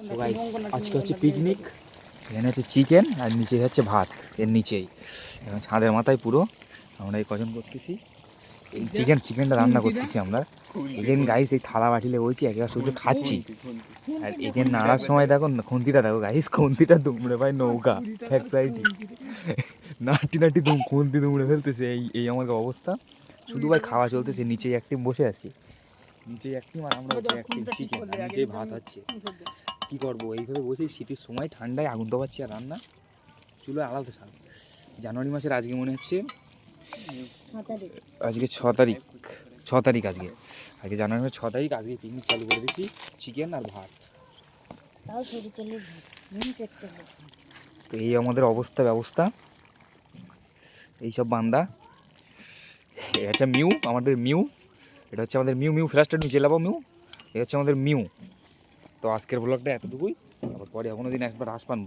So guys আজকে হচ্ছে picnic. এখানে হচ্ছে চিকেন আর নিচে হচ্ছে ভাত, এর নিচেই এখন ছাদের মাথায় পুরো আমরা এই কজন করতেছি এই চিকেনটা রান্না করতেছি আমরা। এখানে গাইস এই থালা বাটিলে বলছি একেবারে শুধু খাচ্ছি। আর এখানে নাড়ার সময় দেখো খুন্তিটা দেখো গাইস, খুন্তিটা দুমড়ে ভাই নৌকা এক সাইডে নাটি খুন্তি দুমড়ে ফেলতেছে। এই আমাদের অবস্থা, শুধু ভাই খাওয়া চলতেছে। নিচেই এক টিম বসে আছি, নিচেই এক টিম আর আমরা এক টিম চিকেন, আর নিচেই ভাত হচ্ছে। কী করবো এইভাবে বসে শীতের সময় ঠান্ডায় আগুন তো পাচ্ছি আর রান্না চুলো আলাদা সাল। জানুয়ারি মাসের আজকে মনে হচ্ছে আজকে 6 তারিখ আজকে জানুয়ারি মাসের 6 তারিখ। আজকে পিকনিক চালু করে দিচ্ছি, চিকেন আর ভাত। তো এই আমাদের ব্যবস্থা এইসব বান্দা। এটা হচ্ছে মিউ, আমাদের মিউ। এটা হচ্ছে আমাদের মিউ ফ্ল্যাশটা নিউ জেলাবো মিউ। এটা হচ্ছে আমাদের মিউ। তো আজকের ব্লগটা এতটুকুই, আবার পরে কোনো দিন একবার আসবান